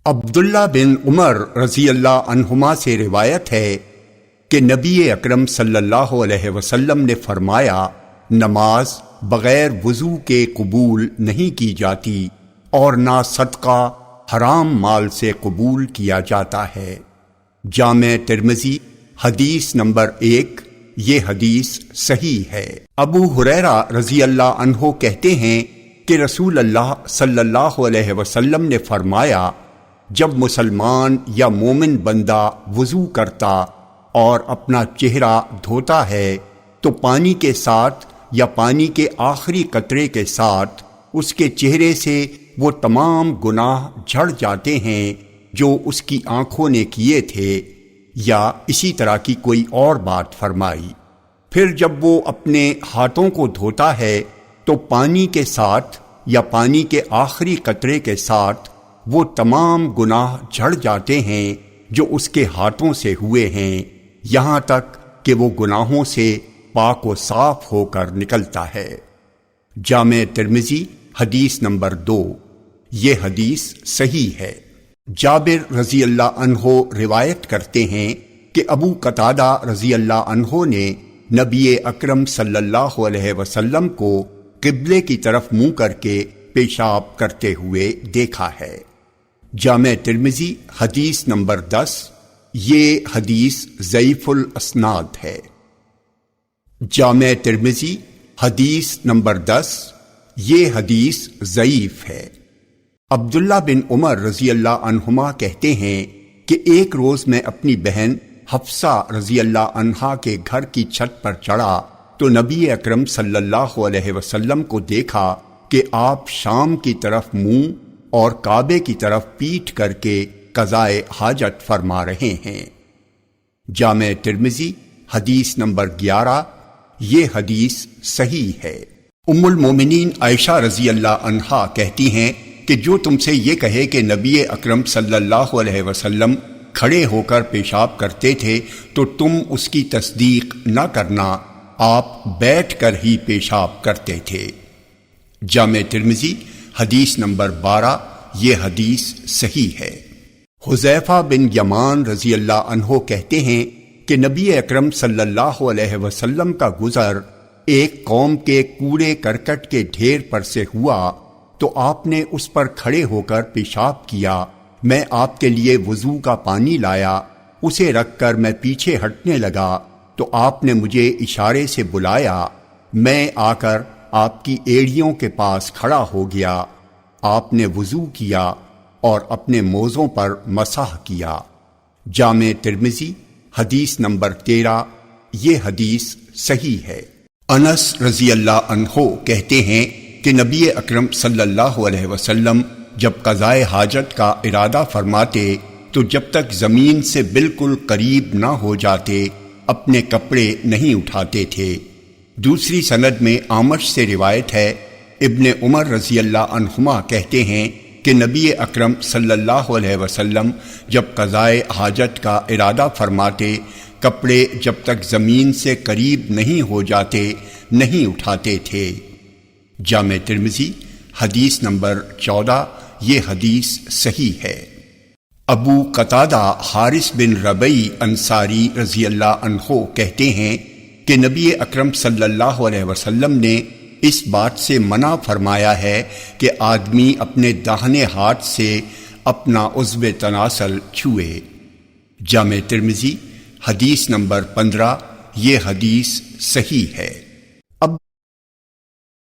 عبداللہ بن عمر رضی اللہ عنہما سے روایت ہے کہ نبی اکرم صلی اللہ علیہ وسلم نے فرمایا، نماز بغیر وضو کے قبول نہیں کی جاتی اور نہ صدقہ حرام مال سے قبول کیا جاتا ہے۔ جامع ترمذی حدیث نمبر 1۔ یہ حدیث صحیح ہے۔ ابو ہریرہ رضی اللہ عنہ کہتے ہیں کہ رسول اللہ صلی اللہ علیہ وسلم نے فرمایا، جب مسلمان یا مومن بندہ وضو کرتا اور اپنا چہرہ دھوتا ہے تو پانی کے ساتھ یا پانی کے آخری قطرے کے ساتھ اس کے چہرے سے وہ تمام گناہ جھڑ جاتے ہیں جو اس کی آنکھوں نے کیے تھے، یا اسی طرح کی کوئی اور بات فرمائی۔ پھر جب وہ اپنے ہاتھوں کو دھوتا ہے تو پانی کے ساتھ یا پانی کے آخری قطرے کے ساتھ وہ تمام گناہ جھڑ جاتے ہیں جو اس کے ہاتھوں سے ہوئے ہیں، یہاں تک کہ وہ گناہوں سے پاک و صاف ہو کر نکلتا ہے۔ جامع ترمذی حدیث نمبر 2۔ یہ حدیث صحیح ہے۔ جابر رضی اللہ عنہ روایت کرتے ہیں کہ ابو قتادہ رضی اللہ عنہ نے نبی اکرم صلی اللہ علیہ وسلم کو قبلے کی طرف منہ کر کے پیشاب کرتے ہوئے دیکھا ہے۔ جامع ترمذی حدیث نمبر 10۔ یہ حدیث ضعیف الاسناد ہے۔ جامع ترمذی حدیث نمبر 10۔ یہ حدیث ضعیف ہے۔ عبداللہ بن عمر رضی اللہ عنہما کہتے ہیں کہ ایک روز میں اپنی بہن حفصہ رضی اللہ عنہا کے گھر کی چھت پر چڑھا تو نبی اکرم صلی اللہ علیہ وسلم کو دیکھا کہ آپ شام کی طرف منہ اور کعبے کی طرف پیٹھ کر کے قضائے حاجت فرما رہے ہیں۔ جامع ترمذی حدیث نمبر 11۔ یہ حدیث صحیح ہے۔ ام المومنین عائشہ رضی اللہ عنہا کہتی ہیں کہ جو تم سے یہ کہے کہ نبی اکرم صلی اللہ علیہ وسلم کھڑے ہو کر پیشاب کرتے تھے تو تم اس کی تصدیق نہ کرنا، آپ بیٹھ کر ہی پیشاب کرتے تھے۔ جامع ترمذی حدیث نمبر 12۔ یہ حدیث صحیح ہے۔ حذیفہ بن یمان رضی اللہ عنہ کہتے ہیں کہ نبی اکرم صلی اللہ علیہ وسلم کا گزر ایک قوم کے کوڑے کرکٹ کے ڈھیر پر سے ہوا تو آپ نے اس پر کھڑے ہو کر پیشاب کیا۔ میں آپ کے لیے وضو کا پانی لایا، اسے رکھ کر میں پیچھے ہٹنے لگا تو آپ نے مجھے اشارے سے بلایا، میں آ کر آپ کی ایڑیوں کے پاس کھڑا ہو گیا۔ آپ نے وضو کیا اور اپنے موزوں پر مسح کیا۔ جامع ترمذی حدیث نمبر 13۔ یہ حدیث صحیح ہے۔ انس رضی اللہ عنہ کہتے ہیں کہ نبی اکرم صلی اللہ علیہ وسلم جب قضائے حاجت کا ارادہ فرماتے تو جب تک زمین سے بالکل قریب نہ ہو جاتے اپنے کپڑے نہیں اٹھاتے تھے۔ دوسری سند میں اعمش سے روایت ہے، ابن عمر رضی اللہ عنہما کہتے ہیں کہ نبی اکرم صلی اللہ علیہ وسلم جب قضائے حاجت کا ارادہ فرماتے کپڑے جب تک زمین سے قریب نہیں ہو جاتے نہیں اٹھاتے تھے۔ جامع ترمذی حدیث نمبر 14۔ یہ حدیث صحیح ہے۔ ابو قتادہ حارث بن ربیع انصاری رضی اللہ عنہ کہتے ہیں کہ نبی اکرم صلی اللہ علیہ وسلم نے اس بات سے منع فرمایا ہے کہ آدمی اپنے داہنے ہاتھ سے اپنا عضو تناسل چھوئے۔ جامع ترمذی حدیث نمبر 15۔ یہ حدیث صحیح ہے۔